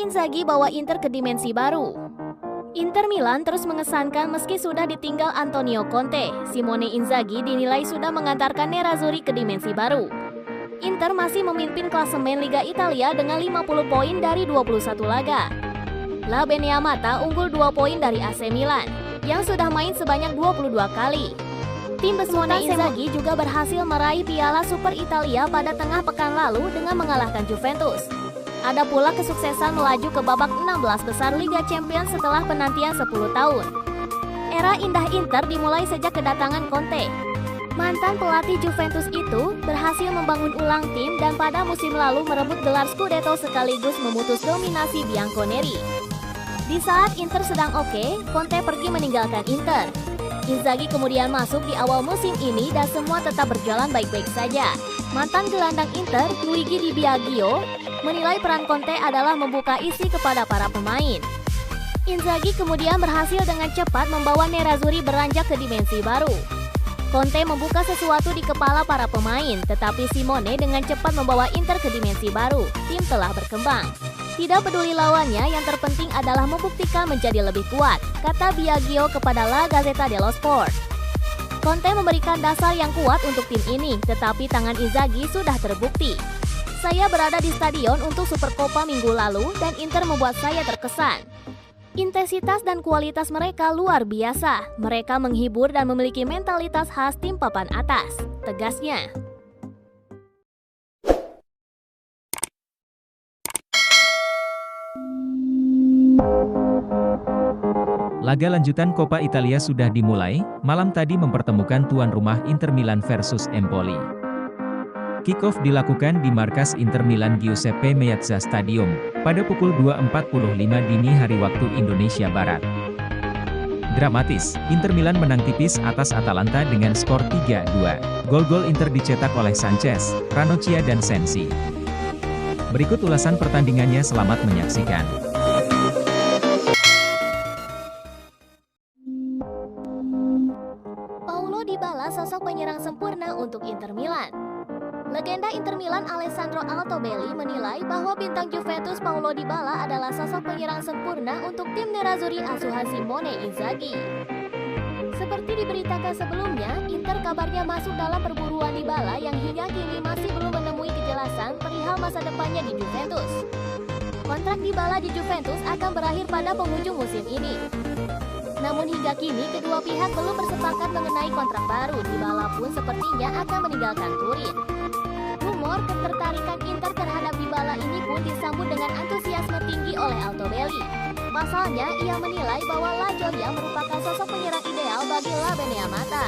Inzaghi bawa Inter ke dimensi baru. Inter Milan terus mengesankan meski sudah ditinggal Antonio Conte. Simone Inzaghi dinilai sudah mengantarkan Nerazzurri ke dimensi baru. Inter masih memimpin klasemen Liga Italia dengan 50 poin dari 21 laga. La Beneamata unggul 2 poin dari AC Milan, yang sudah main sebanyak 22 kali. Tim besutan Inzaghi juga berhasil meraih Piala Super Italia pada tengah pekan lalu dengan mengalahkan Juventus. Ada pula kesuksesan melaju ke babak 16 besar Liga Champions setelah penantian 10 tahun. Era indah Inter dimulai sejak kedatangan Conte. Mantan pelatih Juventus itu berhasil membangun ulang tim dan pada musim lalu merebut gelar Scudetto sekaligus memutus dominasi Bianconeri. Di saat Inter sedang oke, Conte pergi meninggalkan Inter. Inzaghi kemudian masuk di awal musim ini dan semua tetap berjalan baik-baik saja. Mantan gelandang Inter, Luigi Di Biagio, menilai peran Conte adalah membuka isi kepada para pemain. Inzaghi kemudian berhasil dengan cepat membawa Nerazzurri beranjak ke dimensi baru. Conte membuka sesuatu di kepala para pemain, tetapi Simone dengan cepat membawa Inter ke dimensi baru. Tim telah berkembang. Tidak peduli lawannya, yang terpenting adalah membuktikan menjadi lebih kuat, kata Biagio kepada La Gazzetta dello Sport. Conte memberikan dasar yang kuat untuk tim ini, tetapi tangan Inzaghi sudah terbukti. Saya berada di stadion untuk Supercoppa minggu lalu dan Inter membuat saya terkesan. Intensitas dan kualitas mereka luar biasa. Mereka menghibur dan memiliki mentalitas khas tim papan atas, tegasnya. Laga lanjutan Coppa Italia sudah dimulai, malam tadi mempertemukan tuan rumah Inter Milan versus Empoli. Kick-off dilakukan di markas Inter Milan Giuseppe Meazza Stadium, pada pukul 2.45 dini hari waktu Indonesia Barat. Dramatis, Inter Milan menang tipis atas Atalanta dengan skor 3-2. Gol-gol Inter dicetak oleh Sanchez, Ranocchia dan Sensi. Berikut ulasan pertandingannya, selamat menyaksikan. Paulo Dybala sosok penyerang sempurna untuk Inter Milan. Legenda Inter Milan Alessandro Altobelli menilai bahwa bintang Juventus Paulo Dybala adalah sosok penyerang sempurna untuk tim Nerazzurri asuhan Simone Inzaghi. Seperti diberitakan sebelumnya, Inter kabarnya masuk dalam perburuan Dybala yang hingga kini masih belum menemui kejelasan perihal masa depannya di Juventus. Kontrak Dybala di Juventus akan berakhir pada penghujung musim ini. Namun hingga kini kedua pihak belum bersepakat mengenai kontrak baru. Dybala pun sepertinya akan meninggalkan Turin. Rumor ketertarikan Inter terhadap Dybala ini pun disambut dengan antusiasme tinggi oleh Altobelli. Pasalnya, ia menilai bahwa La Gioia merupakan sosok penyerang ideal bagi La Beneamata.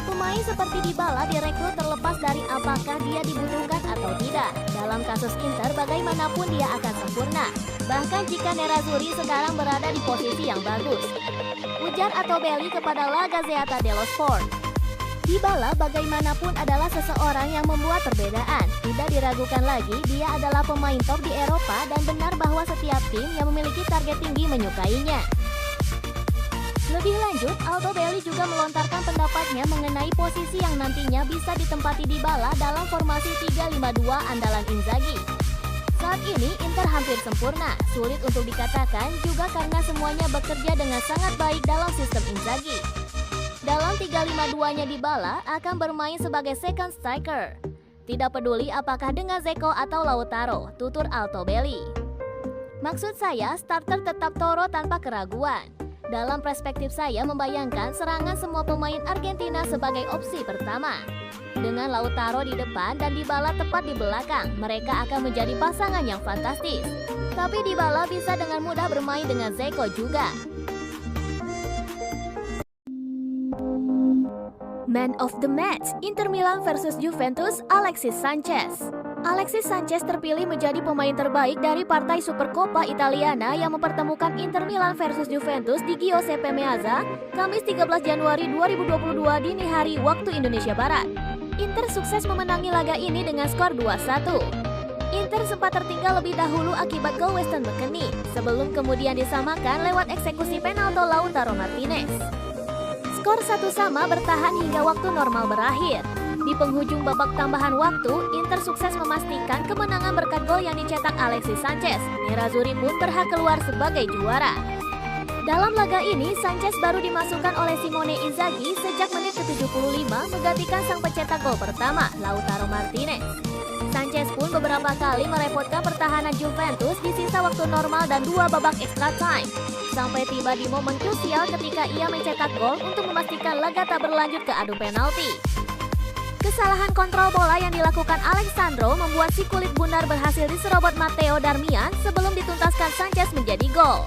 Pemain seperti Dybala direkrut terlepas dari apakah dia dibutuhkan atau tidak. Dalam kasus Inter, bagaimanapun dia akan sempurna. Bahkan jika Nerazzurri sekarang berada di posisi yang bagus, ujar Altobelli kepada La Gazzetta dello Sport. Dybala bagaimanapun adalah seseorang yang membuat perbedaan. Tidak diragukan lagi, dia adalah pemain top di Eropa dan benar bahwa setiap tim yang memiliki target tinggi menyukainya. Lebih lanjut, Altobelli juga melontarkan pendapatnya mengenai posisi yang nantinya bisa ditempati Dybala dalam formasi 3-5-2 andalan Inzaghi. Saat ini Inter hampir sempurna, sulit untuk dikatakan juga karena semuanya bekerja dengan sangat baik dalam sistem Inzaghi. Dalam 3-5-2-nya Dybala akan bermain sebagai second striker. Tidak peduli apakah dengan Dzeko atau Lautaro, tutur Altobelli. Maksud saya, starter tetap Toro tanpa keraguan. Dalam perspektif saya membayangkan serangan semua pemain Argentina sebagai opsi pertama. Dengan Lautaro di depan dan Dybala tepat di belakang, mereka akan menjadi pasangan yang fantastis. Tapi Dybala bisa dengan mudah bermain dengan Dzeko juga. Man of the match, Inter Milan versus Juventus, Alexis Sanchez. Alexis Sanchez terpilih menjadi pemain terbaik dari partai Supercoppa Italiana yang mempertemukan Inter Milan versus Juventus di Giuseppe Meazza, Kamis 13 Januari 2022 dini hari waktu Indonesia Barat. Inter sukses memenangi laga ini dengan skor 2-1. Inter sempat tertinggal lebih dahulu akibat gol Weston McKennie, sebelum kemudian disamakan lewat eksekusi penalti Lautaro Martinez. Skor 1-1 bertahan hingga waktu normal berakhir. Di penghujung babak tambahan waktu, Inter sukses memastikan kemenangan berkat gol yang dicetak Alexis Sanchez. Nerazzurri pun berhak keluar sebagai juara. Dalam laga ini, Sanchez baru dimasukkan oleh Simone Inzaghi sejak menit ke-75 menggantikan sang pencetak gol pertama, Lautaro Martinez. Sanchez pun beberapa kali merepotkan pertahanan Juventus di sisa waktu normal dan 2 babak extra time. Sampai tiba di momen krusial ketika ia mencetak gol untuk memastikan laga tak berlanjut ke adu penalti. Kesalahan kontrol bola yang dilakukan Alexandro membuat si kulit bundar berhasil diserobot Matteo Darmian sebelum dituntaskan Sanchez menjadi gol.